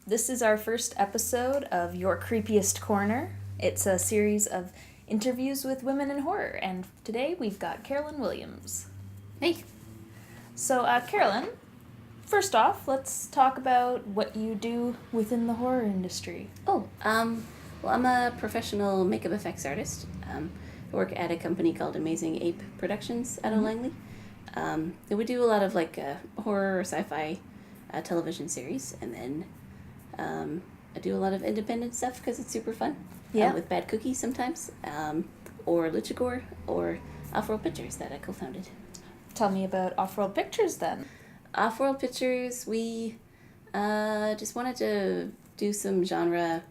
This is our first episode of Your Creepiest Corner. It's a series of interviews with women in horror, and today we've got Carolyn Williams. Hey. So, Carolyn, first off, let's talk about what you do within the horror industry. Well, I'm a professional makeup effects artist. I work at a company called Amazing Ape Productions out of Langley. And we do a lot of horror or sci-fi television series, and then I do a lot of independent stuff because it's super fun. Yeah. With Bad Cookies sometimes, or Luchagore, or Offworld Pictures that I co-founded. Tell me about Offworld Pictures then. Offworld Pictures, we just wanted to do some genre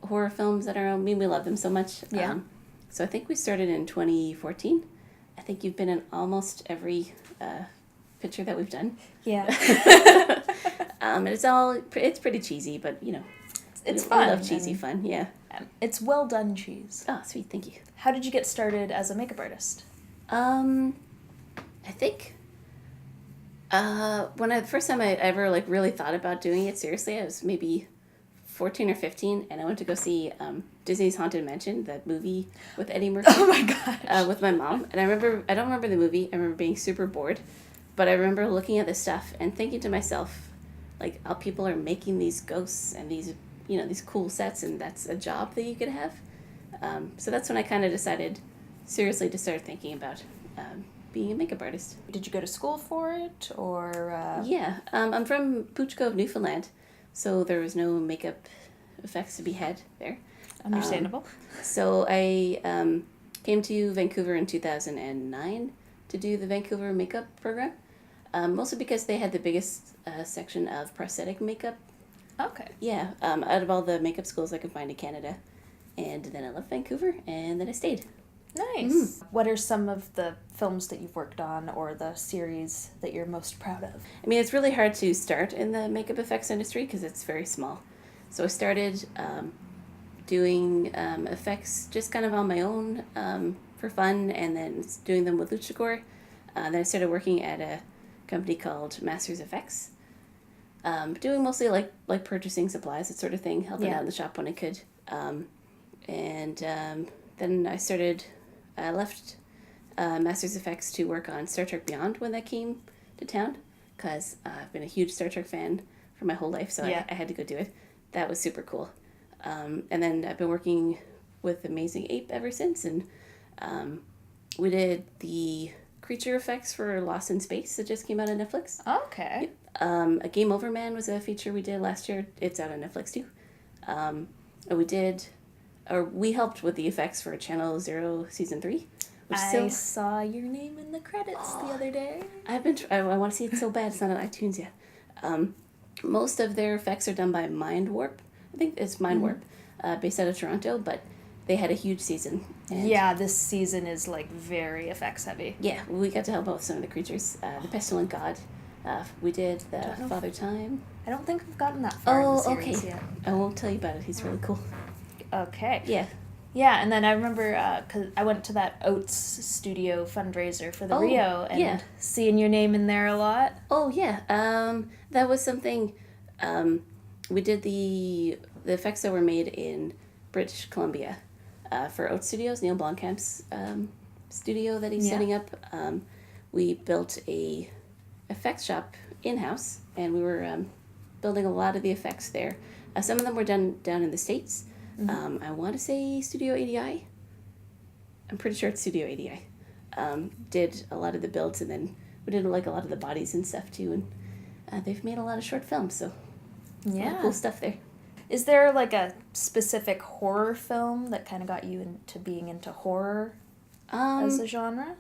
horror films that are, I mean, we love them so much. Yeah. So I think we started in 2014. I think you've been in almost every picture that we've done. Yeah. And it's pretty cheesy, but It's fun. I love cheesy fun, yeah. It's well done cheese. Oh, sweet, thank you. How did you get started as a makeup artist? I think when the first time I ever really thought about doing it seriously, I was maybe 14 or 15, and I went to go see Disney's Haunted Mansion, that movie with Eddie Murphy. Oh my gosh. With my mom. And I don't remember the movie. I remember being super bored, but I remember looking at this stuff and thinking to myself, how people are making these ghosts and these cool sets, and that's a job that you could have. So that's when I kind of decided seriously to start thinking about being a makeup artist. Did you go to school for it, or? Yeah, I'm from Pooch Cove, Newfoundland, so there was no makeup effects to be had there. Understandable. So I came to Vancouver in 2009 to do the Vancouver makeup program, mostly because they had the biggest section of prosthetic makeup. Okay. Yeah, out of all the makeup schools I could find in Canada. And then I left Vancouver, and then I stayed. Nice. Mm-hmm. What are some of the films that you've worked on, or the series that you're most proud of? I mean, it's really hard to start in the makeup effects industry because it's very small. So I started doing effects just kind of on my own for fun, and then doing them with Luchagore. Then I started working at a company called Masters Effects, doing mostly like purchasing supplies, that sort of thing, helping out in the shop when I could. Then I left Masters Effects to work on Star Trek Beyond when that came to town, because I've been a huge Star Trek fan for my whole life, so I had to go do it. That was super cool. And then I've been working with Amazing Ape ever since, and we did the creature effects for Lost in Space that just came out on Netflix. Okay. A Game Over Man was a feature we did last year. It's out on Netflix too. And we helped with the effects for Channel Zero Season 3. I saw your name in the credits the other day. I want to see it so bad. It's not on iTunes yet. Most of their effects are done by Mind Warp. I think it's Mind Warp, based out of Toronto, but they had a huge season. Yeah, this season is very effects heavy. Yeah, we got to help out with some of the creatures. The Pestilent God. We did the Father Time. I don't think I've gotten that far in the series yet. I won't tell you about it. He's really cool. Okay. Yeah. Yeah, and then I remember, because I went to that Oats Studio fundraiser for the Rio, and seeing your name in there a lot. Oh, yeah. That was something, we did the effects that were made in British Columbia for Oats Studios, Neil Blomkamp's studio that he's setting up. We built a effects shop in-house, and we were building a lot of the effects there. Some of them were done down in the States. I want to say Studio ADI. I'm pretty sure it's Studio ADI. Did a lot of the builds, and then we did a lot of the bodies and stuff too. And they've made a lot of short films, so a lot of cool stuff there. Is there a specific horror film that kind of got you into being into horror as a genre?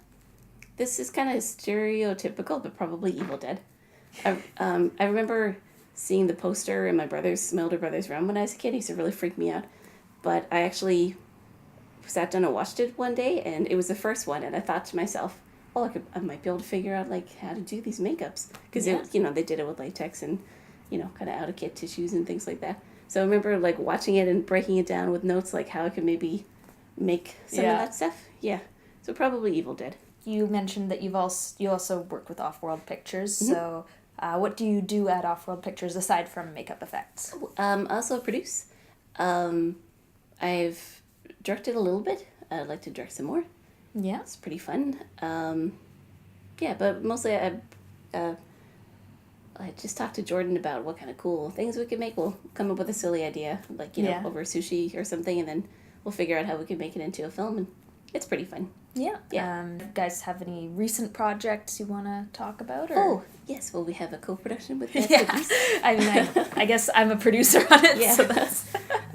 This is kind of stereotypical, but probably Evil Dead. I remember seeing the poster in my older brother's room when I was a kid. It used to really freak me out. But I actually sat down and watched it one day, and it was the first one, and I thought to myself, I might be able to figure out how to do these makeups, because they did it with latex and kind of out of kit tissues and things like that. So I remember watching it and breaking it down with notes how I could maybe make some of that stuff. Yeah, so probably Evil Dead. You mentioned that you also work with Offworld Pictures, so What do you do at Offworld Pictures aside from makeup effects? I also produce. I've directed a little bit. I'd like to direct some more. Yeah. It's pretty fun. Yeah, but mostly I just talked to Jordan about what kind of cool things we could make. We'll come up with a silly idea, like, over sushi or something, and then we'll figure out how we can make it into a film, and it's pretty fun. Yeah. Yeah. You guys have any recent projects you want to talk about? Or? Oh, yes. Well, we have a co-production with Bad Yeah. Cookies. I mean, I guess I'm a producer on it, Yeah. so that's...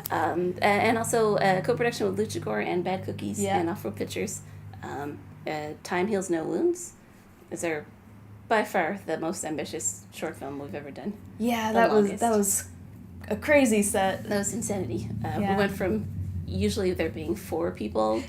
And also a co-production with Luchagore and Bad Cookies and Offworld Pictures. Time Heals No Wounds is our, by far, the most ambitious short film we've ever done. Yeah, that was a crazy set. That was insanity. We went from usually there being 4 people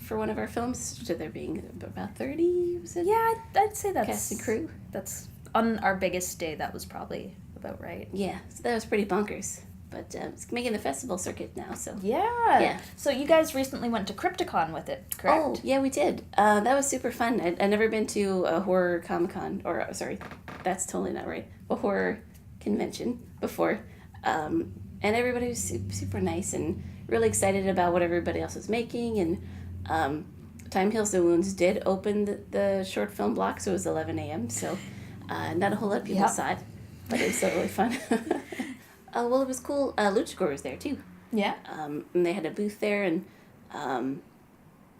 for one of our films to there being about 30. Was it? Yeah, I'd say that's Cast and crew. That's on our biggest day. That was probably about right. Yeah, so that was pretty bonkers. But it's making the festival circuit now, so. Yeah. So you guys recently went to Crypticon with it, correct? Oh, yeah, we did. That was super fun. I'd never been to a horror Comicon, or sorry, that's totally not right. A horror convention before. And everybody was super nice and really excited about what everybody else was making. And Time Heals No Wounds did open the short film block, so it was 11 a.m. So not a whole lot of people saw it, but it was still really fun. Well, it was cool. Luchagore was there too. Yeah. And they had a booth there, and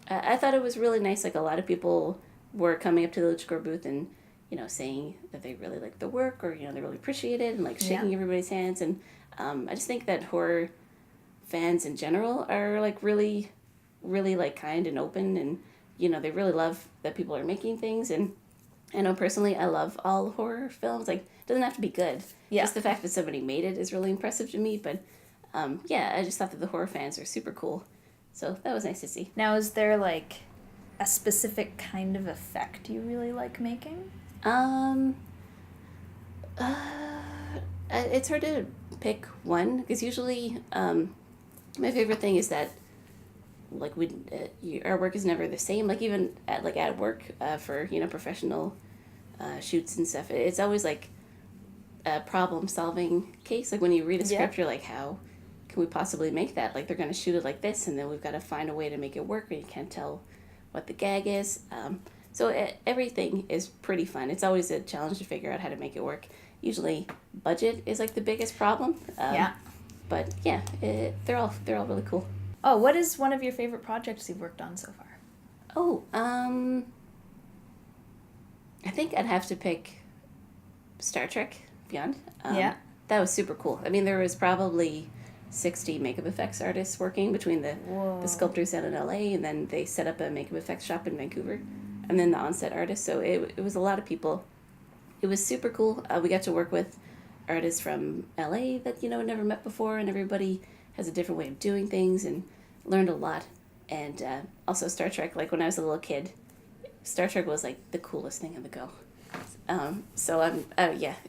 I thought it was really nice. Like, a lot of people were coming up to the Luchagore booth and, saying that they really liked the work, or, they really appreciate it, and, like, shaking everybody's hands. And I just think that horror fans in general are, like, really, really, like, kind and open, and, they really love that people are making things. And I know personally I love all horror films. Like, it doesn't have to be good. Yeah. Just the fact that somebody made it is really impressive to me. But, I just thought that the horror fans are super cool. So that was nice to see. Now, is there, like, a specific kind of effect you really like making? It's hard to pick one, because usually my favorite thing is that, like, our work is never the same. Like, even at work for professional shoots and stuff, it's always like a problem solving case. Like, when you read a script, you're like, how can we possibly make that? Like, they're going to shoot it like this, and then we've got to find a way to make it work, and you can't tell what the gag is. So everything is pretty fun. It's always a challenge to figure out how to make it work. Usually budget is like the biggest problem. But yeah, they're all really cool. Oh, what is one of your favorite projects you've worked on so far? Oh, I think I'd have to pick Star Trek Beyond. That was super cool. I mean, there was probably 60 makeup effects artists working between the sculptors down in LA, and then they set up a makeup effects shop in Vancouver, and then the on-set artists. So it was a lot of people. It was super cool. We got to work with artists from LA that, had never met before, and everybody has a different way of doing things, and learned a lot. And also Star Trek, like, when I was a little kid, Star Trek was like the coolest thing on the go. So I'm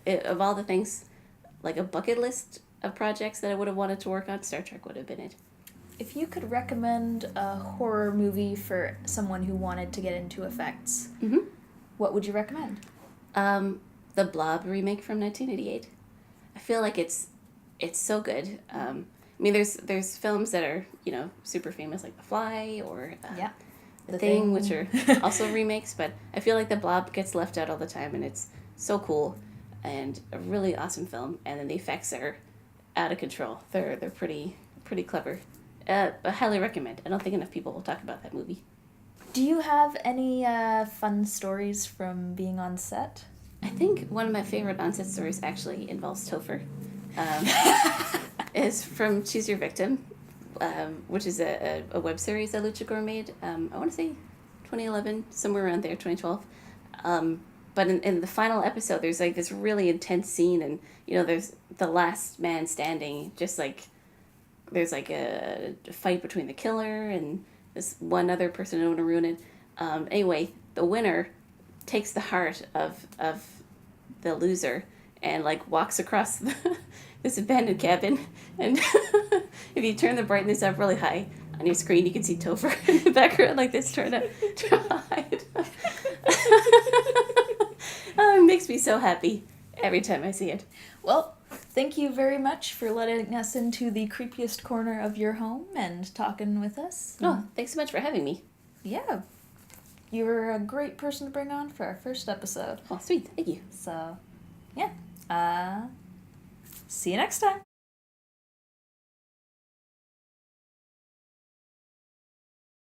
of all the things, like a bucket list of projects that I would have wanted to work on, Star Trek would have been it. If you could recommend a horror movie for someone who wanted to get into effects, what would you recommend? The Blob remake from 1988. I feel like it's so good. I mean, there's films that are, super famous, like The Fly or The Thing, which are also remakes, but I feel like The Blob gets left out all the time, and it's so cool and a really awesome film, and then the effects are out of control. They're pretty clever. I highly recommend. I don't think enough people will talk about that movie. Do you have any fun stories from being on set? I think one of my favorite on-set stories actually involves Topher. Is from Choose Your Victim, which is a web series that Luchagore made. I want to say 2011, somewhere around there, 2012. But in the final episode, there's like this really intense scene, and there's the last man standing. Just like there's like a fight between the killer and this one other person. I don't want to ruin it. Anyway, the winner takes the heart of the loser and like walks across this abandoned cabin, and if you turn the brightness up really high on your screen, you can see Topher in the background like this, trying to hide. It makes me so happy. every time I see it. Well, thank you very much for letting us into the creepiest corner of your home and talking with us. Oh, thanks so much for having me. Yeah. You were a great person to bring on for our first episode. Oh, sweet. Thank you. So, yeah. See you next time.